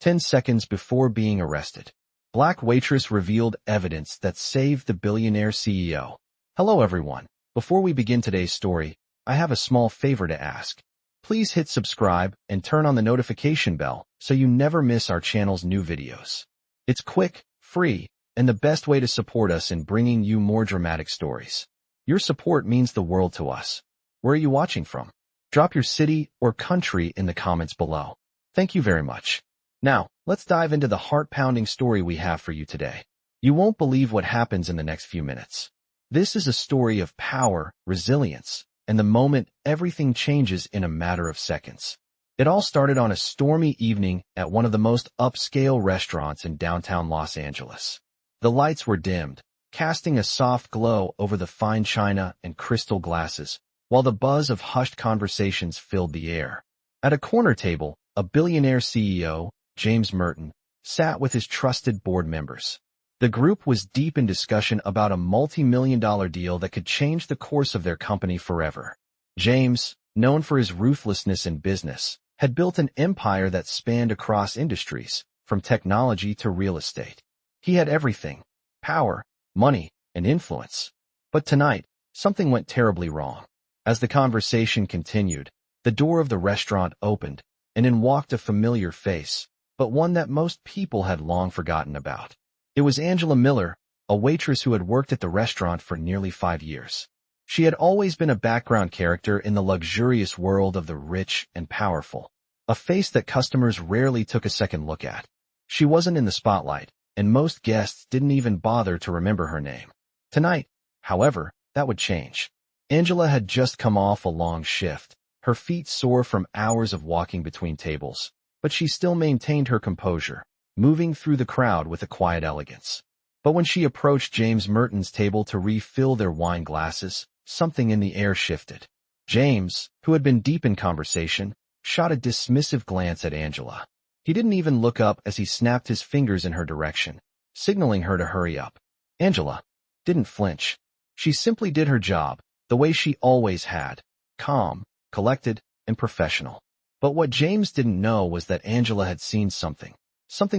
10 seconds before being arrested. Black Waitress revealed evidence that saved the billionaire CEO. Hello everyone. Before we begin today's story, I have a small favor to ask. Please hit subscribe and turn on the notification bell so you never miss our channel's new videos. It's quick, free, and the best way to support us in bringing you more dramatic stories. Your support means the world to us. Where are you watching from? Drop your city or country in the comments below. Thank you very much. Now, let's dive into the heart-pounding story we have for you today. You won't believe what happens in the next few minutes. This is a story of power, resilience, and the moment everything changes in a matter of seconds. It all started on a stormy evening at one of the most upscale restaurants in downtown Los Angeles. The lights were dimmed, casting a soft glow over the fine china and crystal glasses, while the buzz of hushed conversations filled the air. At a corner table, a billionaire CEO, James Merton, sat with his trusted board members. The group was deep in discussion about a multi-million-dollar deal that could change the course of their company forever. James, known for his ruthlessness in business, had built an empire that spanned across industries, from technology to real estate. He had everything: power, money, and influence. But tonight, something went terribly wrong. As the conversation continued, the door of the restaurant opened, and in walked a familiar face, but one that most people had long forgotten about. It was Angela Miller, a waitress who had worked at the restaurant for nearly 5 years. She had always been a background character in the luxurious world of the rich and powerful, a face that customers rarely took a second look at. She wasn't in the spotlight, and most guests didn't even bother to remember her name. Tonight, however, that would change. Angela had just come off a long shift, her feet sore from hours of walking between tables, but she still maintained her composure, moving through the crowd with a quiet elegance. But when she approached James Merton's table to refill their wine glasses, something in the air shifted. James, who had been deep in conversation, shot a dismissive glance at Angela. He didn't even look up as he snapped his fingers in her direction, signaling her to hurry up. Angela didn't flinch. She simply did her job, the way she always had, calm, collected, and professional. But what James didn't know was that Angela had seen something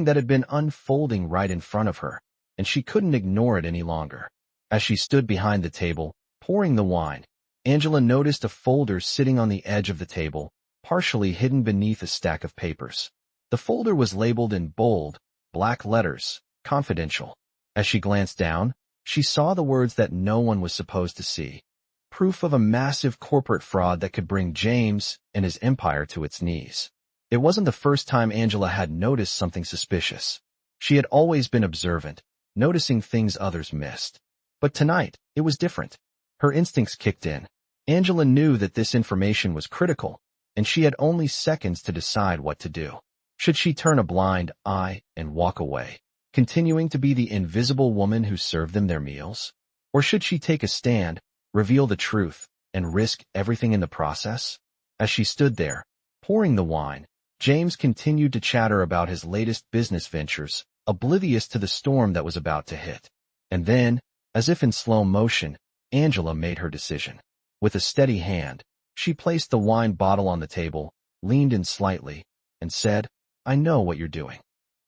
that had been unfolding right in front of her, and she couldn't ignore it any longer. As she stood behind the table, pouring the wine, Angela noticed a folder sitting on the edge of the table, partially hidden beneath a stack of papers. The folder was labeled in bold, black letters, "Confidential." As she glanced down, she saw the words that no one was supposed to see. Proof of a massive corporate fraud that could bring James and his empire to its knees. It wasn't the first time Angela had noticed something suspicious. She had always been observant, noticing things others missed. But tonight, it was different. Her instincts kicked in. Angela knew that this information was critical, and she had only seconds to decide what to do. Should she turn a blind eye and walk away, continuing to be the invisible woman who served them their meals? Or should she take a stand, reveal the truth, and risk everything in the process? As she stood there, pouring the wine, James continued to chatter about his latest business ventures, oblivious to the storm that was about to hit. And then, as if in slow motion, Angela made her decision. With a steady hand, she placed the wine bottle on the table, leaned in slightly, and said, "I know what you're doing."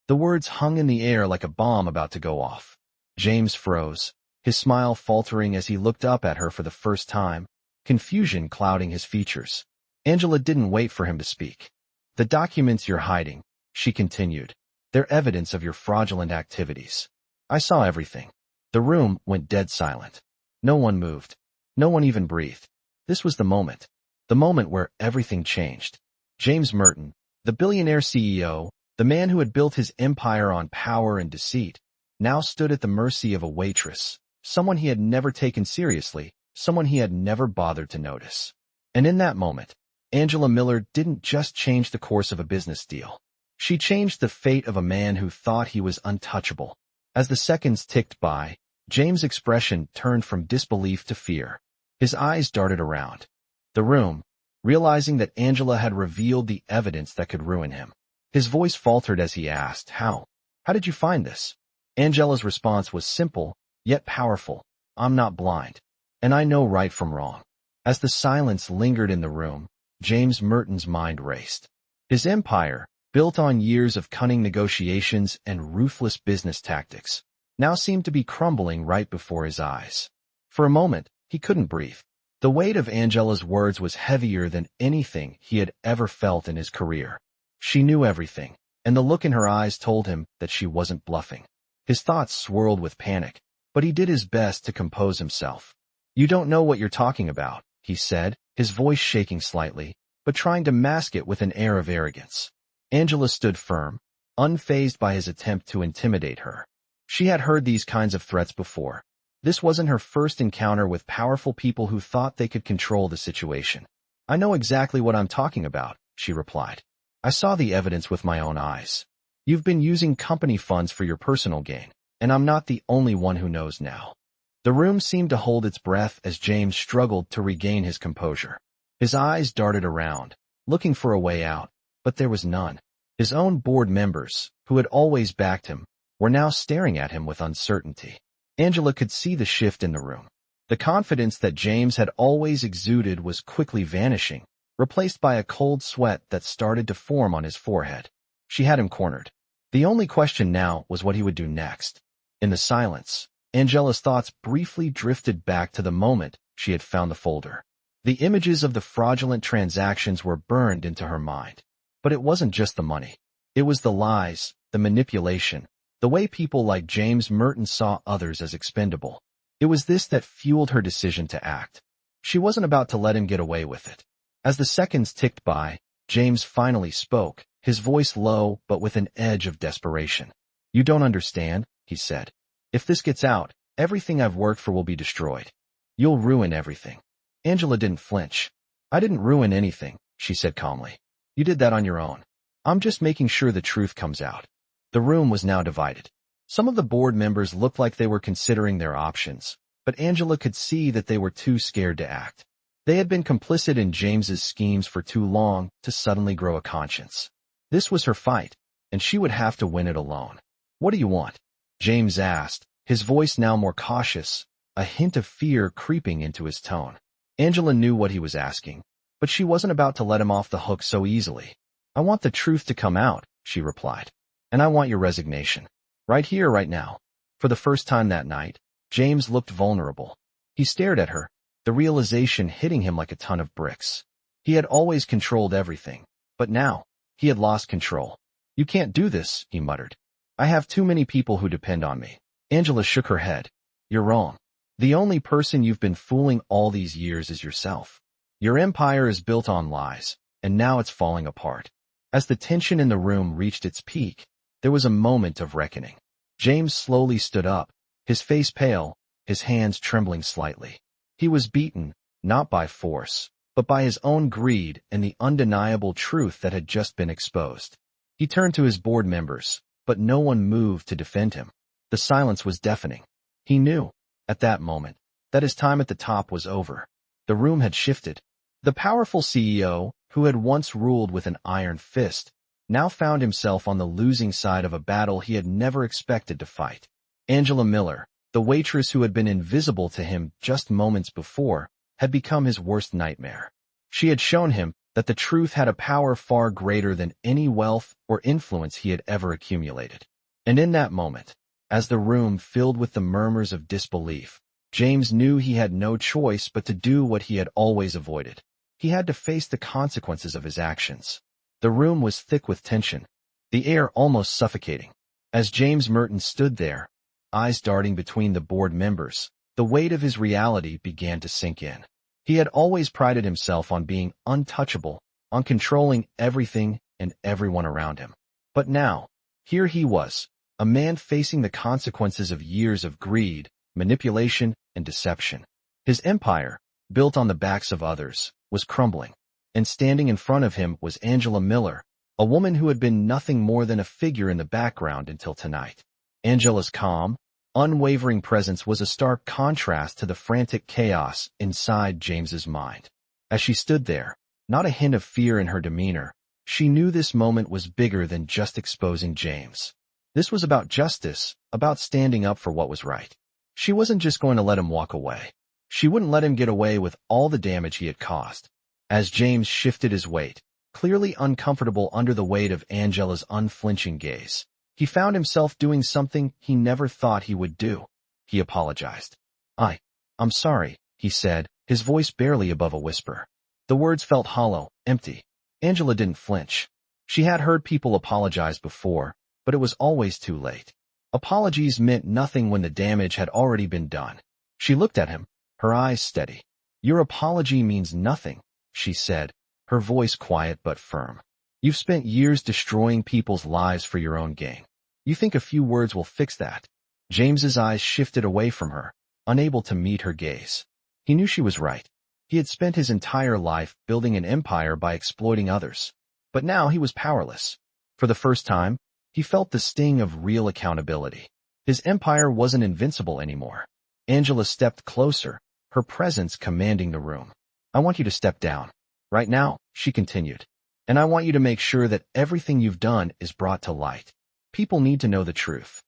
The words hung in the air like a bomb about to go off. James froze, his smile faltering as he looked up at her for the first time, confusion clouding his features. Angela didn't wait for him to speak. "The documents you're hiding," she continued, "they're evidence of your fraudulent activities. I saw everything." The room went dead silent. No one moved. No one even breathed. This was the moment where everything changed. James Merton, the billionaire CEO, the man who had built his empire on power and deceit, now stood at the mercy of a waitress, someone he had never taken seriously, someone he had never bothered to notice. And in that moment, Angela Miller didn't just change the course of a business deal. She changed the fate of a man who thought he was untouchable. As the seconds ticked by, James' expression turned from disbelief to fear. His eyes darted around the room, realizing that Angela had revealed the evidence that could ruin him. His voice faltered as he asked, How did you find this?" Angela's response was simple, yet powerful. "I'm not blind, and I know right from wrong." As the silence lingered in the room, James Merton's mind raced. His empire, built on years of cunning negotiations and ruthless business tactics, now seemed to be crumbling right before his eyes. For a moment, he couldn't breathe. The weight of Angela's words was heavier than anything he had ever felt in his career. She knew everything, and the look in her eyes told him that she wasn't bluffing. His thoughts swirled with panic, but he did his best to compose himself. "You don't know what you're talking about," he said, his voice shaking slightly, but trying to mask it with an air of arrogance. Angela stood firm, unfazed by his attempt to intimidate her. She had heard these kinds of threats before. This wasn't her first encounter with powerful people who thought they could control the situation. "I know exactly what I'm talking about," she replied. "I saw the evidence with my own eyes. You've been using company funds for your personal gain, and I'm not the only one who knows now." The room seemed to hold its breath as James struggled to regain his composure. His eyes darted around, looking for a way out, but there was none. His own board members, who had always backed him, were now staring at him with uncertainty. Angela could see the shift in the room. The confidence that James had always exuded was quickly vanishing, replaced by a cold sweat that started to form on his forehead. She had him cornered. The only question now was what he would do next. In the silence, Angela's thoughts briefly drifted back to the moment she had found the folder. The images of the fraudulent transactions were burned into her mind. But it wasn't just the money. It was the lies, the manipulation, the way people like James Merton saw others as expendable. It was this that fueled her decision to act. She wasn't about to let him get away with it. As the seconds ticked by, James finally spoke, his voice low but with an edge of desperation. "You don't understand," he said. "If this gets out, everything I've worked for will be destroyed. You'll ruin everything." Angela didn't flinch. "I didn't ruin anything," she said calmly. "You did that on your own. I'm just making sure the truth comes out." The room was now divided. Some of the board members looked like they were considering their options, but Angela could see that they were too scared to act. They had been complicit in James's schemes for too long to suddenly grow a conscience. This was her fight, and she would have to win it alone. "What do you want?" James asked, his voice now more cautious, a hint of fear creeping into his tone. Angela knew what he was asking, but she wasn't about to let him off the hook so easily. "I want the truth to come out," she replied. "And I want your resignation. Right here, right now." For the first time that night, James looked vulnerable. He stared at her, the realization hitting him like a ton of bricks. He had always controlled everything, but now, he had lost control. "You can't do this," he muttered. "I have too many people who depend on me." Angela shook her head. "You're wrong. The only person you've been fooling all these years is yourself. Your empire is built on lies, and now it's falling apart." As the tension in the room reached its peak, there was a moment of reckoning. James slowly stood up, his face pale, his hands trembling slightly. He was beaten, not by force, but by his own greed and the undeniable truth that had just been exposed. He turned to his board members, but no one moved to defend him. The silence was deafening. He knew, at that moment, that his time at the top was over. The room had shifted. The powerful CEO, who had once ruled with an iron fist, now found himself on the losing side of a battle he had never expected to fight. Angela Miller, the waitress who had been invisible to him just moments before, had become his worst nightmare. She had shown him that the truth had a power far greater than any wealth or influence he had ever accumulated. And in that moment, as the room filled with the murmurs of disbelief, James knew he had no choice but to do what he had always avoided. He had to face the consequences of his actions. The room was thick with tension, the air almost suffocating. As James Merton stood there, eyes darting between the board members, the weight of his reality began to sink in. He had always prided himself on being untouchable, on controlling everything and everyone around him. But now, here he was, a man facing the consequences of years of greed, manipulation, and deception. His empire, built on the backs of others, was crumbling. And standing in front of him was Angela Miller, a woman who had been nothing more than a figure in the background until tonight. Angela's calm, unwavering presence was a stark contrast to the frantic chaos inside James's mind. As she stood there, not a hint of fear in her demeanor, she knew this moment was bigger than just exposing James. This was about justice, about standing up for what was right. She wasn't just going to let him walk away. She wouldn't let him get away with all the damage he had caused. As James shifted his weight, clearly uncomfortable under the weight of Angela's unflinching gaze. He found himself doing something he never thought he would do. He apologized. I'm sorry, he said, his voice barely above a whisper. The words felt hollow, empty. Angela didn't flinch. She had heard people apologize before, but it was always too late. Apologies meant nothing when the damage had already been done. She looked at him, her eyes steady. Your apology means nothing, she said, her voice quiet but firm. You've spent years destroying people's lives for your own gain. You think a few words will fix that? James's eyes shifted away from her, unable to meet her gaze. He knew she was right. He had spent his entire life building an empire by exploiting others. But now he was powerless. For the first time, he felt the sting of real accountability. His empire wasn't invincible anymore. Angela stepped closer, her presence commanding the room. I want you to step down. Right now, she continued. And I want you to make sure that everything you've done is brought to light. People need to know the truth.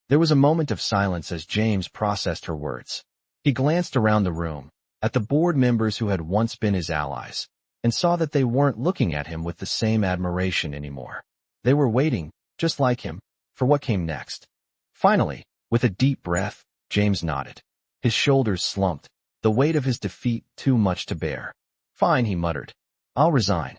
There was a moment of silence as James processed her words. He glanced around the room, at the board members who had once been his allies, and saw that they weren't looking at him with the same admiration anymore. They were waiting, just like him, for what came next. Finally, with a deep breath, James nodded. His shoulders slumped, the weight of his defeat too much to bear. Fine, he muttered. I'll resign.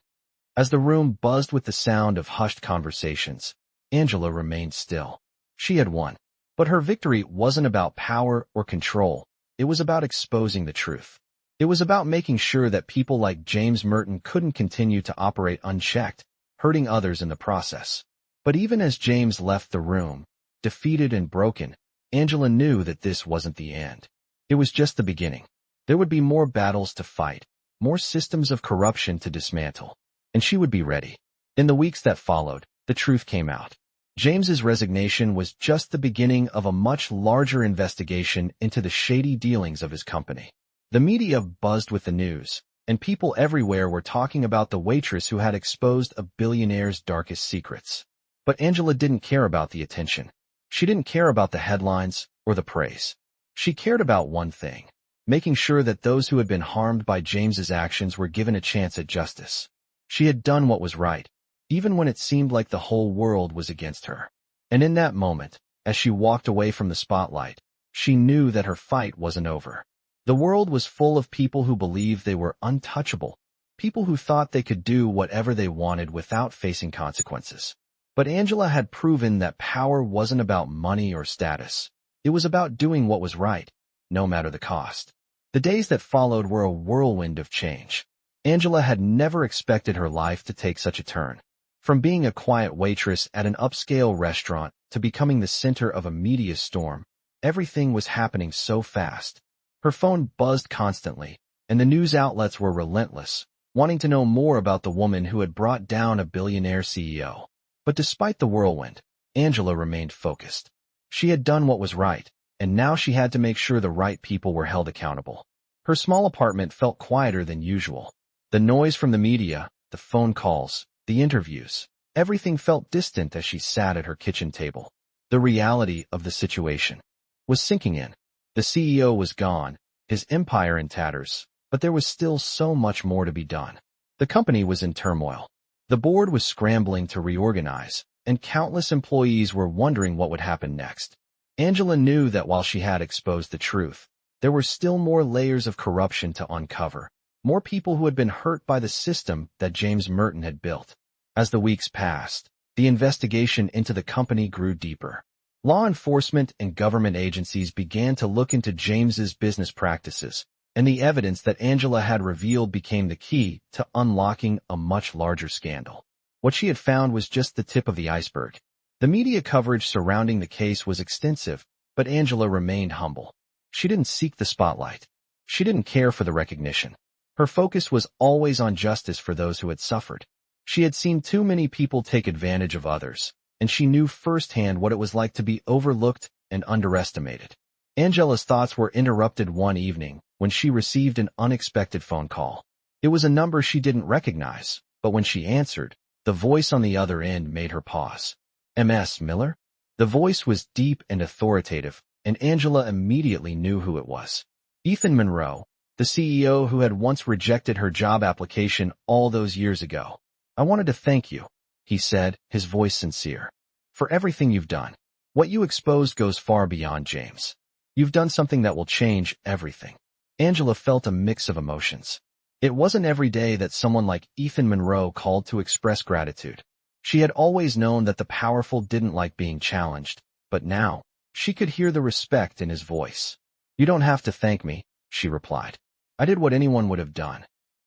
As the room buzzed with the sound of hushed conversations, Angela remained still. She had won. But her victory wasn't about power or control. It was about exposing the truth. It was about making sure that people like James Merton couldn't continue to operate unchecked, hurting others in the process. But even as James left the room, defeated and broken, Angela knew that this wasn't the end. It was just the beginning. There would be more battles to fight, more systems of corruption to dismantle, and she would be ready. In the weeks that followed, the truth came out. James's resignation was just the beginning of a much larger investigation into the shady dealings of his company. The media buzzed with the news, and people everywhere were talking about the waitress who had exposed a billionaire's darkest secrets. But Angela didn't care about the attention. She didn't care about the headlines or the praise. She cared about one thing, making sure that those who had been harmed by James's actions were given a chance at justice. She had done what was right, even when it seemed like the whole world was against her. And in that moment, as she walked away from the spotlight, she knew that her fight wasn't over. The world was full of people who believed they were untouchable, people who thought they could do whatever they wanted without facing consequences. But Angela had proven that power wasn't about money or status. It was about doing what was right, no matter the cost. The days that followed were a whirlwind of change. Angela had never expected her life to take such a turn. From being a quiet waitress at an upscale restaurant to becoming the center of a media storm, everything was happening so fast. Her phone buzzed constantly, and the news outlets were relentless, wanting to know more about the woman who had brought down a billionaire CEO. But despite the whirlwind, Angela remained focused. She had done what was right, and now she had to make sure the right people were held accountable. Her small apartment felt quieter than usual. The noise from the media, the phone calls, the interviews, everything felt distant as she sat at her kitchen table. The reality of the situation was sinking in. The CEO was gone, his empire in tatters, but there was still so much more to be done. The company was in turmoil. The board was scrambling to reorganize, and countless employees were wondering what would happen next. Angela knew that while she had exposed the truth, there were still more layers of corruption to uncover, more people who had been hurt by the system that James Merton had built. As the weeks passed, the investigation into the company grew deeper. Law enforcement and government agencies began to look into James's business practices, and the evidence that Angela had revealed became the key to unlocking a much larger scandal. What she had found was just the tip of the iceberg. The media coverage surrounding the case was extensive, but Angela remained humble. She didn't seek the spotlight. She didn't care for the recognition. Her focus was always on justice for those who had suffered. She had seen too many people take advantage of others, and she knew firsthand what it was like to be overlooked and underestimated. Angela's thoughts were interrupted one evening when she received an unexpected phone call. It was a number she didn't recognize, but when she answered, the voice on the other end made her pause. "Ms. Miller?" The voice was deep and authoritative, and Angela immediately knew who it was. Ethan Monroe, the CEO who had once rejected her job application all those years ago. "I wanted to thank you," he said, his voice sincere, "for everything you've done. What you exposed goes far beyond James. You've done something that will change everything." Angela felt a mix of emotions. It wasn't every day that someone like Ethan Monroe called to express gratitude. She had always known that the powerful didn't like being challenged, but now, she could hear the respect in his voice. "You don't have to thank me," she replied. "I did what anyone would have done."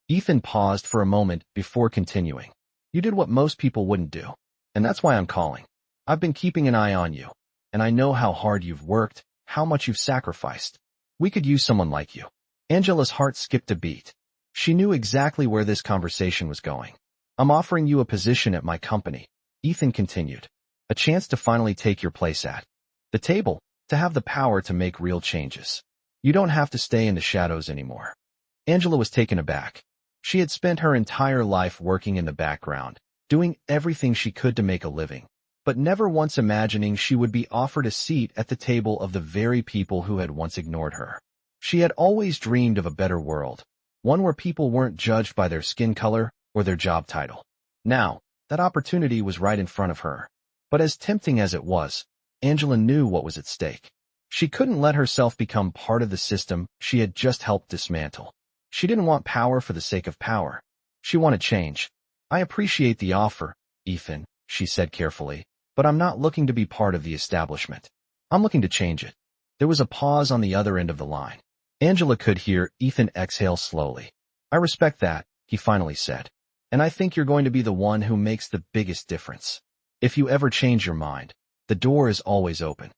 Ethan paused for a moment before continuing. "You did what most people wouldn't do, and that's why I'm calling. I've been keeping an eye on you, and I know how hard you've worked, how much you've sacrificed. We could use someone like you." Angela's heart skipped a beat. She knew exactly where this conversation was going. "I'm offering you a position at my company," Ethan continued. "A chance to finally take your place at the table, to have the power to make real changes. You don't have to stay in the shadows anymore." Angela was taken aback. She had spent her entire life working in the background, doing everything she could to make a living, but never once imagining she would be offered a seat at the table of the very people who had once ignored her. She had always dreamed of a better world, one where people weren't judged by their skin color or their job title. Now, that opportunity was right in front of her. But as tempting as it was, Angela knew what was at stake. She couldn't let herself become part of the system she had just helped dismantle. She didn't want power for the sake of power. She wanted change. "I appreciate the offer, Ethan," she said carefully, "but I'm not looking to be part of the establishment. I'm looking to change it." There was a pause on the other end of the line. Angela could hear Ethan exhale slowly. "I respect that," he finally said. "And I think you're going to be the one who makes the biggest difference. If you ever change your mind, the door is always open."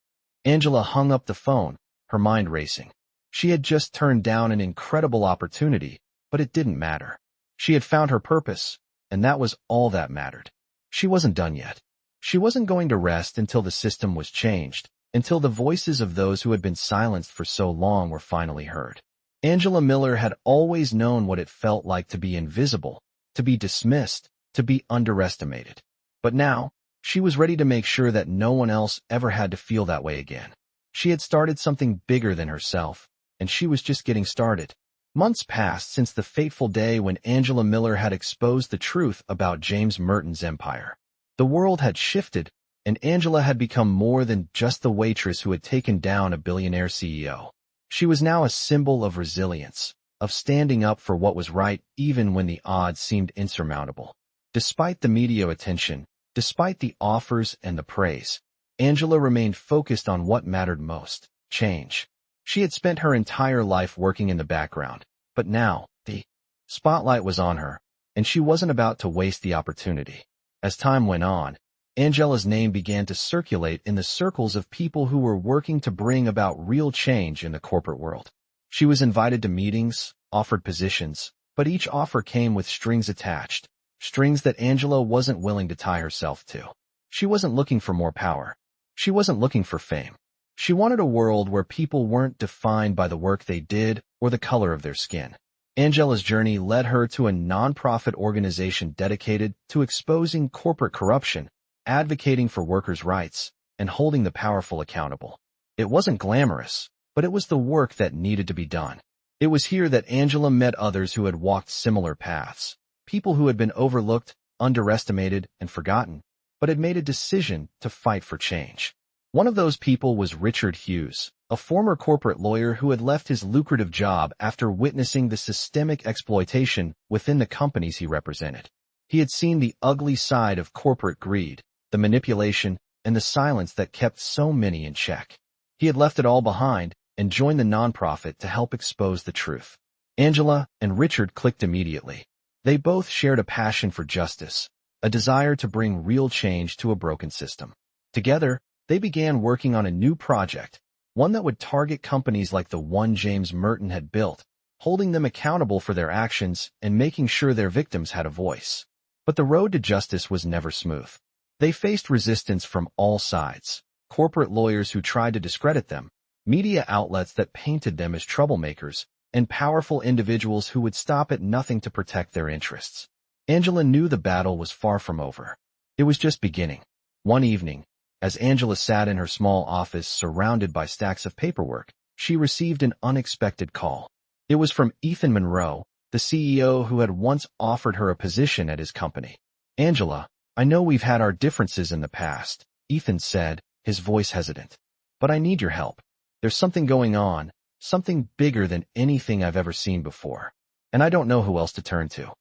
Angela hung up the phone, her mind racing. She had just turned down an incredible opportunity, but it didn't matter. She had found her purpose, and that was all that mattered. She wasn't done yet. She wasn't going to rest until the system was changed, until the voices of those who had been silenced for so long were finally heard. Angela Miller had always known what it felt like to be invisible, to be dismissed, to be underestimated. But now, she was ready to make sure that no one else ever had to feel that way again. She had started something bigger than herself, and she was just getting started. Months passed since the fateful day when Angela Miller had exposed the truth about James Merton's empire. The world had shifted, and Angela had become more than just the waitress who had taken down a billionaire CEO. She was now a symbol of resilience, of standing up for what was right even when the odds seemed insurmountable. Despite the media attention, despite the offers and the praise, Angela remained focused on what mattered most: change. She had spent her entire life working in the background, but now, the spotlight was on her, and she wasn't about to waste the opportunity. As time went on, Angela's name began to circulate in the circles of people who were working to bring about real change in the corporate world. She was invited to meetings, offered positions, but each offer came with strings attached, strings that Angela wasn't willing to tie herself to. She wasn't looking for more power. She wasn't looking for fame. She wanted a world where people weren't defined by the work they did or the color of their skin. Angela's journey led her to a nonprofit organization dedicated to exposing corporate corruption, advocating for workers' rights, and holding the powerful accountable. It wasn't glamorous, but it was the work that needed to be done. It was here that Angela met others who had walked similar paths, people who had been overlooked, underestimated, and forgotten, but had made a decision to fight for change. One of those people was Richard Hughes, a former corporate lawyer who had left his lucrative job after witnessing the systemic exploitation within the companies he represented. He had seen the ugly side of corporate greed, the manipulation, and the silence that kept so many in check. He had left it all behind and joined the nonprofit to help expose the truth. Angela and Richard clicked immediately. They both shared a passion for justice, a desire to bring real change to a broken system. Together, they began working on a new project, one that would target companies like the one James Merton had built, holding them accountable for their actions and making sure their victims had a voice. But the road to justice was never smooth. They faced resistance from all sides: corporate lawyers who tried to discredit them, media outlets that painted them as troublemakers, and powerful individuals who would stop at nothing to protect their interests. Angela knew the battle was far from over. It was just beginning. One evening, as Angela sat in her small office surrounded by stacks of paperwork, she received an unexpected call. It was from Ethan Monroe, the CEO who had once offered her a position at his company. Angela, I know we've had our differences in the past, Ethan said, his voice hesitant. But I need your help. There's something going on, something bigger than anything I've ever seen before. And I don't know who else to turn to.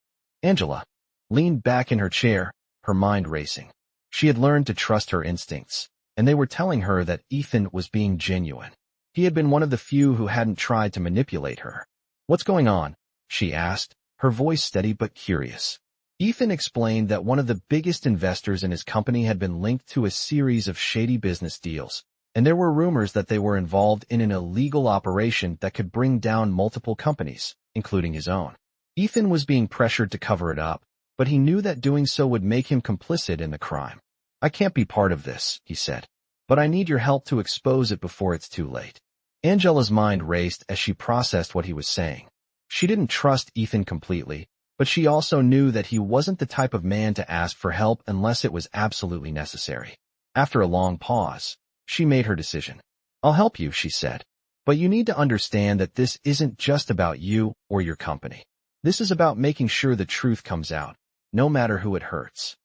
Angela leaned back in her chair, her mind racing. She had learned to trust her instincts, and they were telling her that Ethan was being genuine. He had been one of the few who hadn't tried to manipulate her. What's going on? She asked, her voice steady but curious. Ethan explained that one of the biggest investors in his company had been linked to a series of shady business deals, and there were rumors that they were involved in an illegal operation that could bring down multiple companies, including his own. Ethan was being pressured to cover it up, but he knew that doing so would make him complicit in the crime. I can't be part of this, he said, but I need your help to expose it before it's too late. Angela's mind raced as she processed what he was saying. She didn't trust Ethan completely, but she also knew that he wasn't the type of man to ask for help unless it was absolutely necessary. After a long pause, she made her decision. I'll help you, she said. But you need to understand that this isn't just about you or your company. This is about making sure the truth comes out, no matter who it hurts.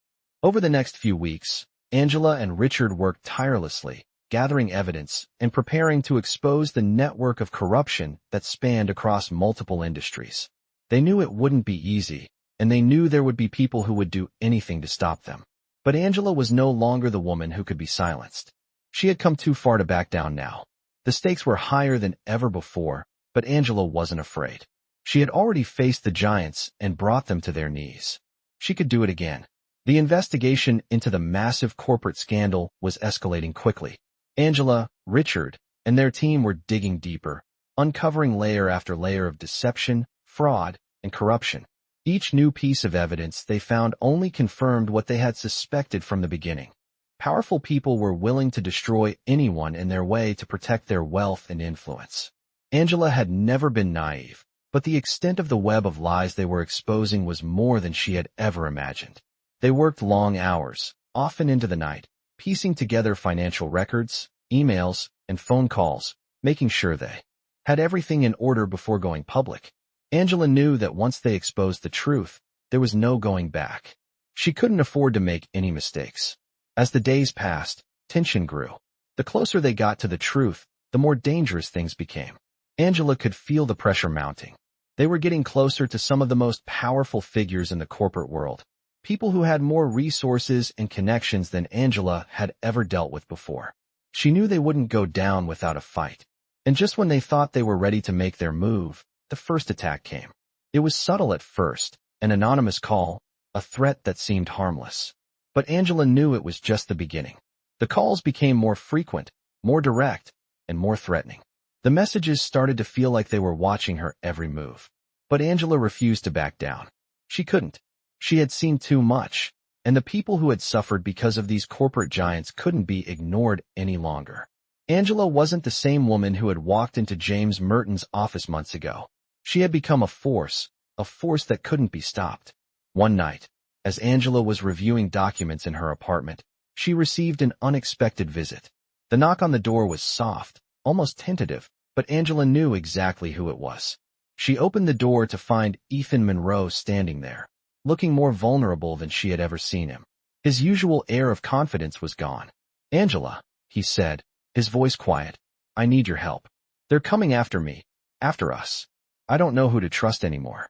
Over the next few weeks, Angela and Richard worked tirelessly, gathering evidence and preparing to expose the network of corruption that spanned across multiple industries. They knew it wouldn't be easy, and they knew there would be people who would do anything to stop them. But Angela was no longer the woman who could be silenced. She had come too far to back down now. The stakes were higher than ever before, but Angela wasn't afraid. She had already faced the giants and brought them to their knees. She could do it again. The investigation into the massive corporate scandal was escalating quickly. Angela, Richard, and their team were digging deeper, uncovering layer after layer of deception, fraud, and corruption. Each new piece of evidence they found only confirmed what they had suspected from the beginning. Powerful people were willing to destroy anyone in their way to protect their wealth and influence. Angela had never been naive, but the extent of the web of lies they were exposing was more than she had ever imagined. They worked long hours, often into the night, piecing together financial records, emails, and phone calls, making sure they had everything in order before going public. Angela knew that once they exposed the truth, there was no going back. She couldn't afford to make any mistakes. As the days passed, tension grew. The closer they got to the truth, the more dangerous things became. Angela could feel the pressure mounting. They were getting closer to some of the most powerful figures in the corporate world, people who had more resources and connections than Angela had ever dealt with before. She knew they wouldn't go down without a fight. And just when they thought they were ready to make their move, the first attack came. It was subtle at first, an anonymous call, a threat that seemed harmless. But Angela knew it was just the beginning. The calls became more frequent, more direct, and more threatening. The messages started to feel like they were watching her every move. But Angela refused to back down. She couldn't. She had seen too much, and the people who had suffered because of these corporate giants couldn't be ignored any longer. Angela wasn't the same woman who had walked into James Merton's office months ago. She had become a force that couldn't be stopped. One night, as Angela was reviewing documents in her apartment, she received an unexpected visit. The knock on the door was soft, almost tentative, but Angela knew exactly who it was. She opened the door to find Ethan Monroe standing there, looking more vulnerable than she had ever seen him. His usual air of confidence was gone. Angela, he said, his voice quiet, I need your help. They're coming after me, after us. I don't know who to trust anymore.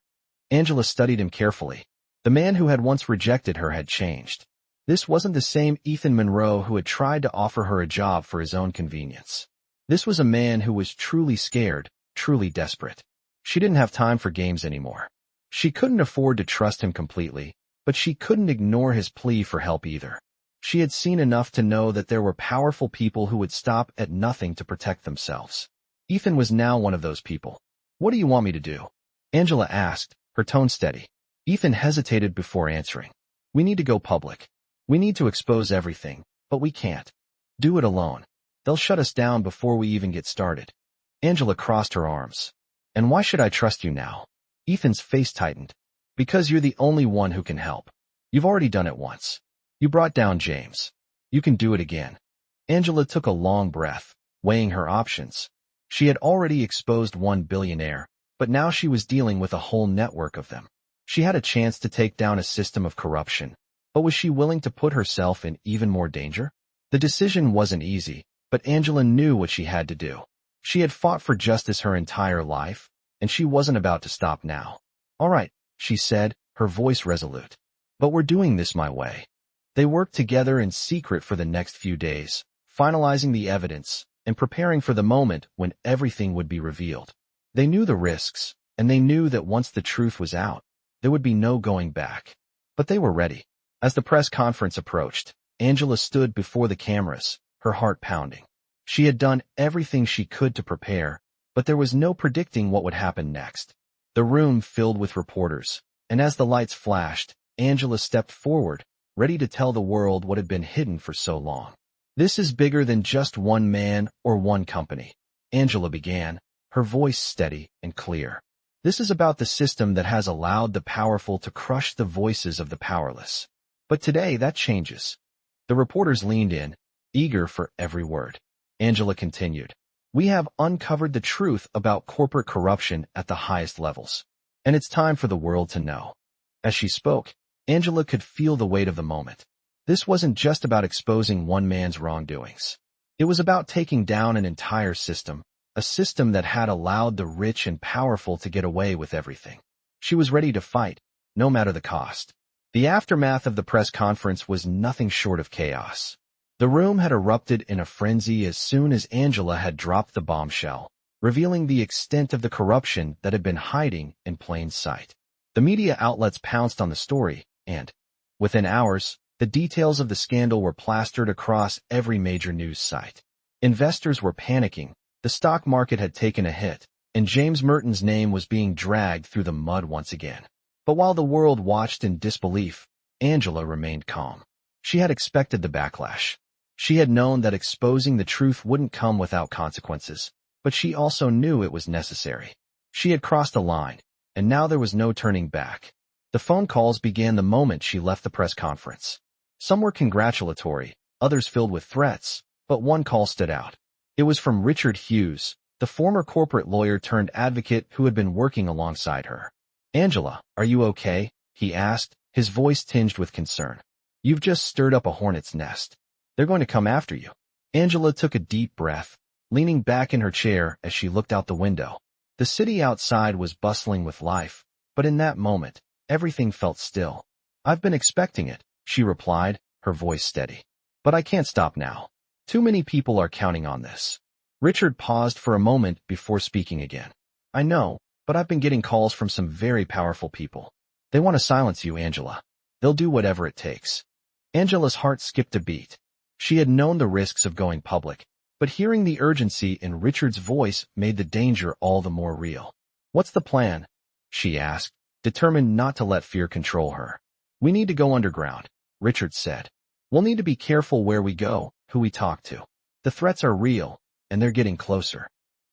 Angela studied him carefully. The man who had once rejected her had changed. This wasn't the same Ethan Monroe who had tried to offer her a job for his own convenience. This was a man who was truly scared, truly desperate. She didn't have time for games anymore. She couldn't afford to trust him completely, but she couldn't ignore his plea for help either. She had seen enough to know that there were powerful people who would stop at nothing to protect themselves. Ethan was now one of those people. What do you want me to do? Angela asked, her tone steady. Ethan hesitated before answering. We need to go public. We need to expose everything, but we can't do it alone. They'll shut us down before we even get started. Angela crossed her arms. And why should I trust you now? Ethan's face tightened. Because you're the only one who can help. You've already done it once. You brought down James. You can do it again. Angela took a long breath, weighing her options. She had already exposed one billionaire, but now she was dealing with a whole network of them. She had a chance to take down a system of corruption, But was she willing to put herself in even more danger? The decision wasn't easy, but Angela knew what she had to do. She had fought for justice her entire life, and she wasn't about to stop now. "All right," she said, her voice resolute. "But we're doing this my way." They worked together in secret for the next few days, finalizing the evidence and preparing for the moment when everything would be revealed. They knew the risks, and they knew that once the truth was out, there would be no going back. But they were ready. As the press conference approached, Angela stood before the cameras, her heart pounding. She had done everything she could to prepare, but there was no predicting what would happen next. The room filled with reporters, and as the lights flashed, Angela stepped forward, ready to tell the world what had been hidden for so long. "This is bigger than just one man or one company," Angela began, her voice steady and clear. "This is about the system that has allowed the powerful to crush the voices of the powerless. But today that changes." The reporters leaned in, eager for every word. Angela continued, "We have uncovered the truth about corporate corruption at the highest levels, and it's time for the world to know." As she spoke, Angela could feel the weight of the moment. This wasn't just about exposing one man's wrongdoings. It was about taking down an entire system, a system that had allowed the rich and powerful to get away with everything. She was ready to fight, no matter the cost. The aftermath of the press conference was nothing short of chaos. The room had erupted in a frenzy as soon as Angela had dropped the bombshell, revealing the extent of the corruption that had been hiding in plain sight. The media outlets pounced on the story, and, within hours, the details of the scandal were plastered across every major news site. Investors were panicking, the stock market had taken a hit, and James Merton's name was being dragged through the mud once again. But while the world watched in disbelief, Angela remained calm. She had expected the backlash. She had known that exposing the truth wouldn't come without consequences, but she also knew it was necessary. She had crossed a line, and now there was no turning back. The phone calls began the moment she left the press conference. Some were congratulatory, others filled with threats, but one call stood out. It was from Richard Hughes, the former corporate lawyer turned advocate who had been working alongside her. "Angela, are you okay?" he asked, his voice tinged with concern. "You've just stirred up a hornet's nest. They're going to come after you." Angela took a deep breath, leaning back in her chair as she looked out the window. The city outside was bustling with life, but in that moment, everything felt still. "I've been expecting it," she replied, her voice steady. "But I can't stop now. Too many people are counting on this." Richard paused for a moment before speaking again. "I know, but I've been getting calls from some very powerful people. They want to silence you, Angela. They'll do whatever it takes." Angela's heart skipped a beat. She had known the risks of going public, but hearing the urgency in Richard's voice made the danger all the more real. "What's the plan?" she asked, determined not to let fear control her. "We need to go underground," Richard said. "We'll need to be careful where we go, who we talk to. The threats are real, and they're getting closer."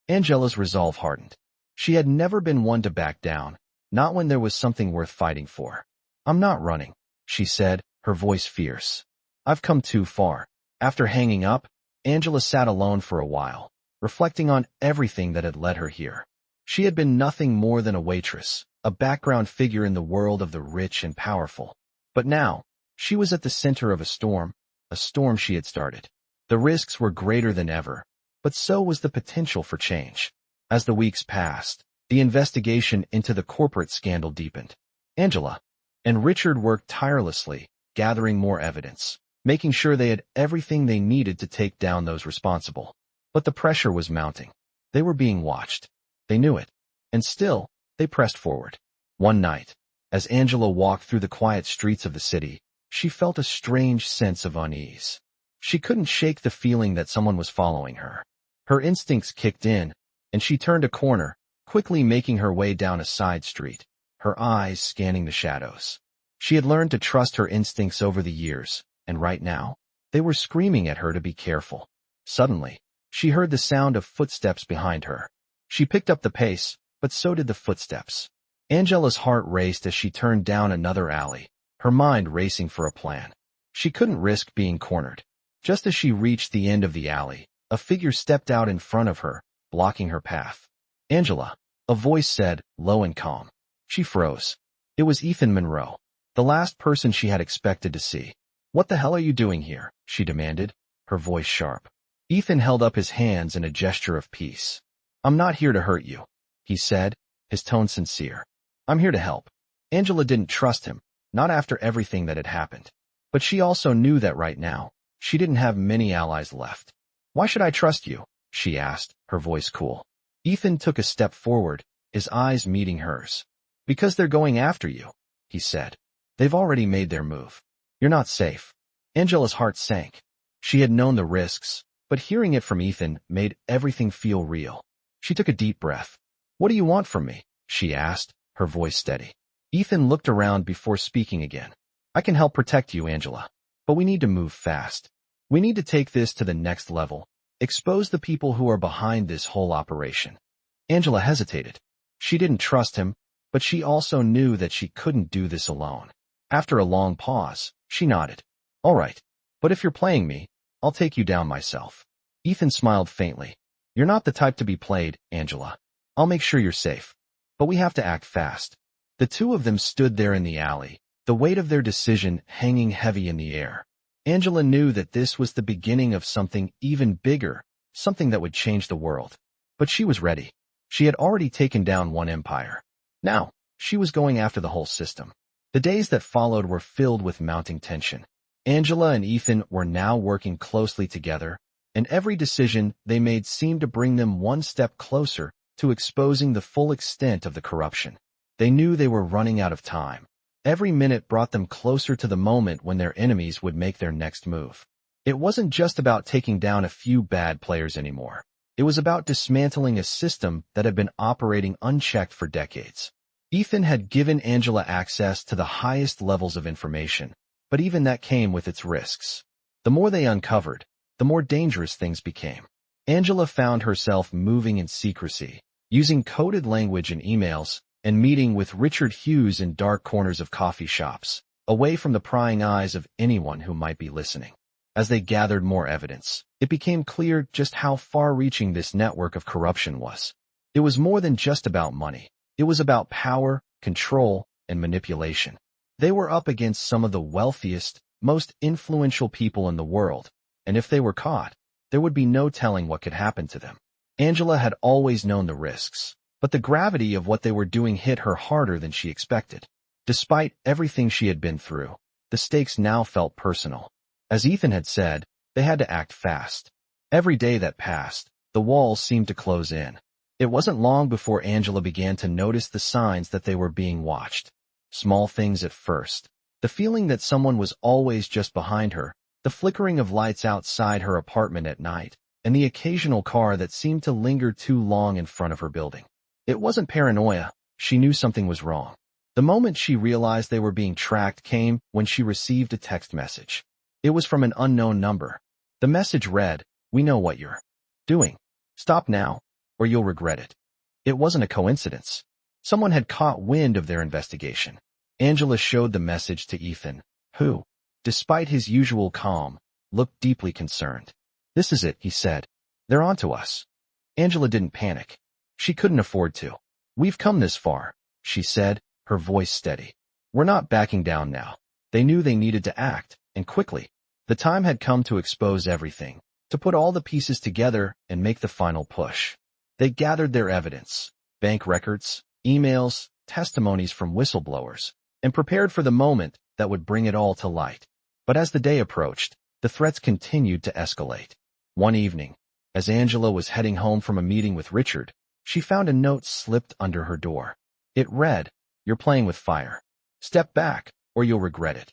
Angela's resolve hardened. She had never been one to back down, not when there was something worth fighting for. "I'm not running," she said, her voice fierce. "I've come too far." After hanging up, Angela sat alone for a while, reflecting on everything that had led her here. She had been nothing more than a waitress, a background figure in the world of the rich and powerful. But now, she was at the center of a storm she had started. The risks were greater than ever, but so was the potential for change. As the weeks passed, the investigation into the corporate scandal deepened. Angela and Richard worked tirelessly, gathering more evidence, making sure they had everything they needed to take down those responsible. But the pressure was mounting. They were being watched. They knew it. And still, they pressed forward. One night, as Angela walked through the quiet streets of the city, she felt a strange sense of unease. She couldn't shake the feeling that someone was following her. Her instincts kicked in, and she turned a corner, quickly making her way down a side street, her eyes scanning the shadows. She had learned to trust her instincts over the years, and right now, they were screaming at her to be careful. Suddenly, she heard the sound of footsteps behind her. She picked up the pace, but so did the footsteps. Angela's heart raced as she turned down another alley, her mind racing for a plan. She couldn't risk being cornered. Just as she reached the end of the alley, a figure stepped out in front of her, blocking her path. "Angela," a voice said, low and calm. She froze. It was Ethan Monroe. The last person she had expected to see. "What the hell are you doing here?" she demanded, her voice sharp. Ethan held up his hands in a gesture of peace. "I'm not here to hurt you," he said, his tone sincere. "I'm here to help." Angela didn't trust him, not after everything that had happened. But she also knew that right now, she didn't have many allies left. "Why should I trust you?" she asked, her voice cool. Ethan took a step forward, his eyes meeting hers. "Because they're going after you," he said. "They've already made their move. You're not safe." Angela's heart sank. She had known the risks, but hearing it from Ethan made everything feel real. She took a deep breath. "What do you want from me?" she asked, her voice steady. Ethan looked around before speaking again. "I can help protect you, Angela. But we need to move fast. We need to take this to the next level. Expose the people who are behind this whole operation." Angela hesitated. She didn't trust him, but she also knew that she couldn't do this alone. After a long pause, she nodded. "All right. But if you're playing me, I'll take you down myself." Ethan smiled faintly. "You're not the type to be played, Angela. I'll make sure you're safe. But we have to act fast." The two of them stood there in the alley, the weight of their decision hanging heavy in the air. Angela knew that this was the beginning of something even bigger, something that would change the world. But she was ready. She had already taken down one empire. Now, she was going after the whole system. The days that followed were filled with mounting tension. Angela and Ethan were now working closely together, and every decision they made seemed to bring them one step closer to exposing the full extent of the corruption. They knew they were running out of time. Every minute brought them closer to the moment when their enemies would make their next move. It wasn't just about taking down a few bad players anymore. It was about dismantling a system that had been operating unchecked for decades. Ethan had given Angela access to the highest levels of information, but even that came with its risks. The more they uncovered, the more dangerous things became. Angela found herself moving in secrecy, using coded language in emails, and meeting with Richard Hughes in dark corners of coffee shops, away from the prying eyes of anyone who might be listening. As they gathered more evidence, it became clear just how far-reaching this network of corruption was. It was more than just about money. It was about power, control, and manipulation. They were up against some of the wealthiest, most influential people in the world, and if they were caught, there would be no telling what could happen to them. Angela had always known the risks, but the gravity of what they were doing hit her harder than she expected. Despite everything she had been through, the stakes now felt personal. As Ethan had said, they had to act fast. Every day that passed, the walls seemed to close in. It wasn't long before Angela began to notice the signs that they were being watched. Small things at first. The feeling that someone was always just behind her, the flickering of lights outside her apartment at night, and the occasional car that seemed to linger too long in front of her building. It wasn't paranoia. She knew something was wrong. The moment she realized they were being tracked came when she received a text message. It was from an unknown number. The message read, "We know what you're doing. Stop now, or you'll regret it." It wasn't a coincidence. Someone had caught wind of their investigation. Angela showed the message to Ethan, who, despite his usual calm, looked deeply concerned. "This is it," he said. "They're onto us." Angela didn't panic. She couldn't afford to. "We've come this far," she said, her voice steady. "We're not backing down now." They knew they needed to act, and quickly. The time had come to expose everything, to put all the pieces together and make the final push. They gathered their evidence, bank records, emails, testimonies from whistleblowers, and prepared for the moment that would bring it all to light. But as the day approached, the threats continued to escalate. One evening, as Angela was heading home from a meeting with Richard, she found a note slipped under her door. It read, "You're playing with fire. Step back, or you'll regret it."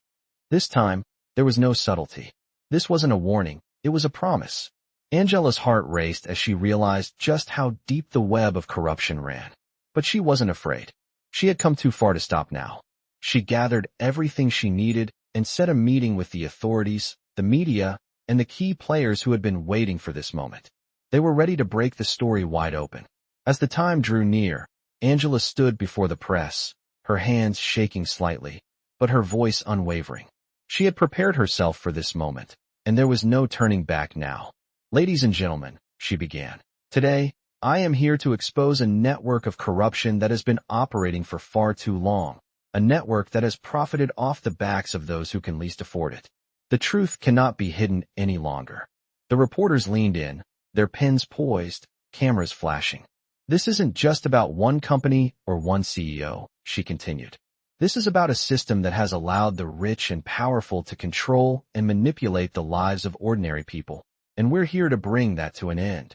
This time, there was no subtlety. This wasn't a warning, it was a promise. Angela's heart raced as she realized just how deep the web of corruption ran. But she wasn't afraid. She had come too far to stop now. She gathered everything she needed and set a meeting with the authorities, the media, and the key players who had been waiting for this moment. They were ready to break the story wide open. As the time drew near, Angela stood before the press, her hands shaking slightly, but her voice unwavering. She had prepared herself for this moment, and there was no turning back now. "Ladies and gentlemen," she began, "today, I am here to expose a network of corruption that has been operating for far too long. a network that has profited off the backs of those who can least afford it. The truth cannot be hidden any longer. The reporters leaned in, their pens poised, cameras flashing. This isn't just about one company or one CEO, she continued. This is about a system that has allowed the rich and powerful to control and manipulate the lives of ordinary people, and we're here to bring that to an end.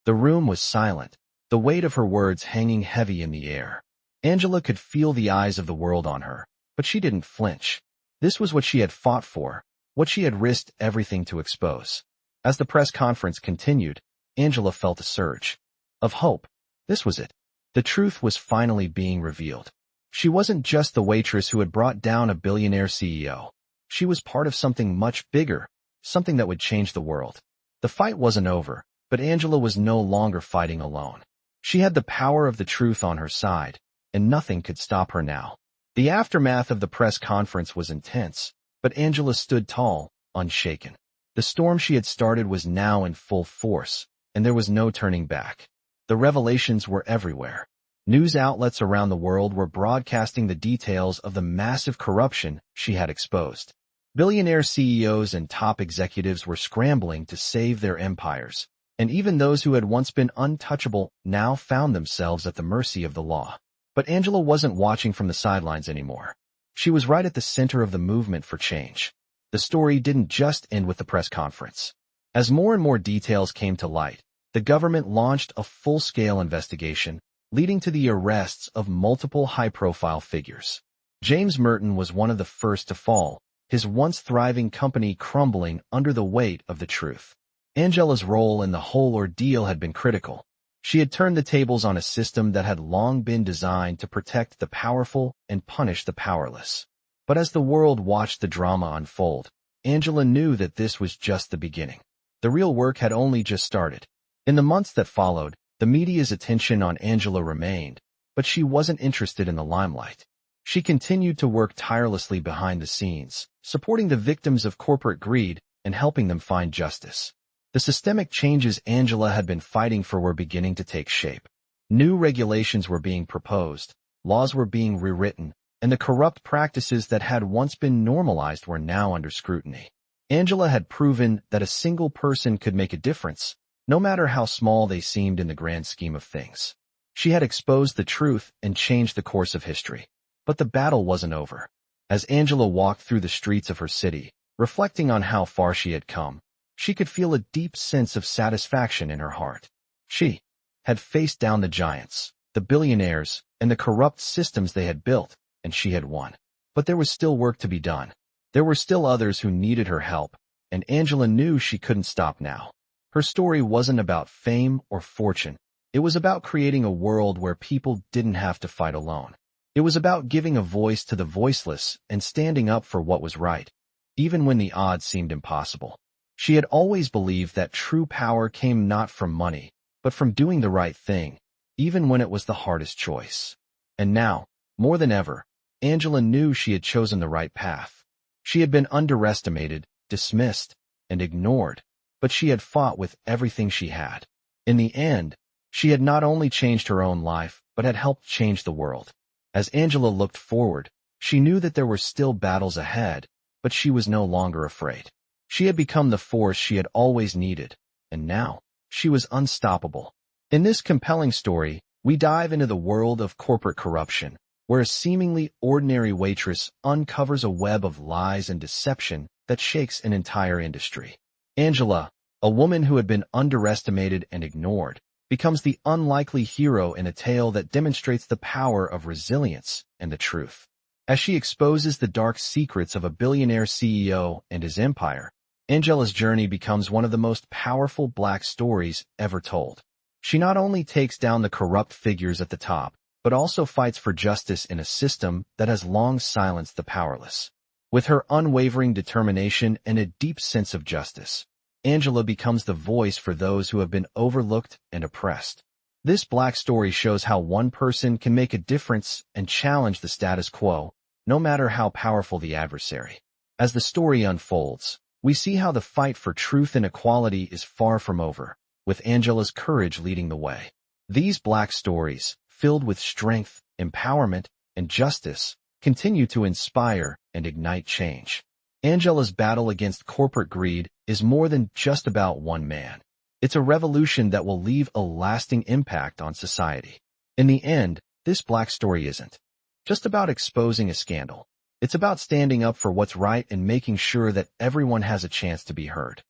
The room was silent, the weight of her words hanging heavy in the air. Angela could feel the eyes of the world on her, but she didn't flinch. This was what she had fought for, what she had risked everything to expose. As the press conference continued, Angela felt a surge of hope. This was it. The truth was finally being revealed. She wasn't just the waitress who had brought down a billionaire CEO. She was part of something much bigger, something that would change the world. The fight wasn't over, but Angela was no longer fighting alone. She had the power of the truth on her side, and nothing could stop her now. The aftermath of the press conference was intense, but Angela stood tall, unshaken. The storm she had started was now in full force, and there was no turning back. The revelations were everywhere. News outlets around the world were broadcasting the details of the massive corruption she had exposed. Billionaire CEOs and top executives were scrambling to save their empires, and even those who had once been untouchable now found themselves at the mercy of the law. But Angela wasn't watching from the sidelines anymore. She was right at the center of the movement for change. The story didn't just end with the press conference. As more and more details came to light, the government launched a full-scale investigation, leading to the arrests of multiple high-profile figures. James Merton was one of the first to fall, his once thriving company crumbling under the weight of the truth. Angela's role in the whole ordeal had been critical. She had turned the tables on a system that had long been designed to protect the powerful and punish the powerless. But as the world watched the drama unfold, Angela knew that this was just the beginning. The real work had only just started. In the months that followed, the media's attention on Angela remained, but she wasn't interested in the limelight. She continued to work tirelessly behind the scenes, supporting the victims of corporate greed and helping them find justice. The systemic changes Angela had been fighting for were beginning to take shape. New regulations were being proposed, laws were being rewritten, and the corrupt practices that had once been normalized were now under scrutiny. Angela had proven that a single person could make a difference, no matter how small they seemed in the grand scheme of things. She had exposed the truth and changed the course of history. But the battle wasn't over. As Angela walked through the streets of her city, reflecting on how far she had come, she could feel a deep sense of satisfaction in her heart. She had faced down the giants, the billionaires, and the corrupt systems they had built, and she had won. But there was still work to be done. There were still others who needed her help, and Angela knew she couldn't stop now. Her story wasn't about fame or fortune. It was about creating a world where people didn't have to fight alone. It was about giving a voice to the voiceless and standing up for what was right, even when the odds seemed impossible. She had always believed that true power came not from money, but from doing the right thing, even when it was the hardest choice. And now, more than ever, Angela knew she had chosen the right path. She had been underestimated, dismissed, and ignored, but she had fought with everything she had. In the end, she had not only changed her own life, but had helped change the world. As Angela looked forward, she knew that there were still battles ahead, but she was no longer afraid. She had become the force she had always needed, and now, she was unstoppable. In this compelling story, we dive into the world of corporate corruption, where a seemingly ordinary waitress uncovers a web of lies and deception that shakes an entire industry. Angela, a woman who had been underestimated and ignored, becomes the unlikely hero in a tale that demonstrates the power of resilience and the truth. As she exposes the dark secrets of a billionaire CEO and his empire, Angela's journey becomes one of the most powerful Black stories ever told. She not only takes down the corrupt figures at the top, but also fights for justice in a system that has long silenced the powerless. With her unwavering determination and a deep sense of justice, Angela becomes the voice for those who have been overlooked and oppressed. This Black story shows how one person can make a difference and challenge the status quo, no matter how powerful the adversary. As the story unfolds, we see how the fight for truth and equality is far from over, with Angela's courage leading the way. These Black stories, filled with strength, empowerment, and justice, continue to inspire and ignite change. Angela's battle against corporate greed is more than just about one man. It's a revolution that will leave a lasting impact on society. In the end, this Black story isn't just about exposing a scandal. It's about standing up for what's right and making sure that everyone has a chance to be heard.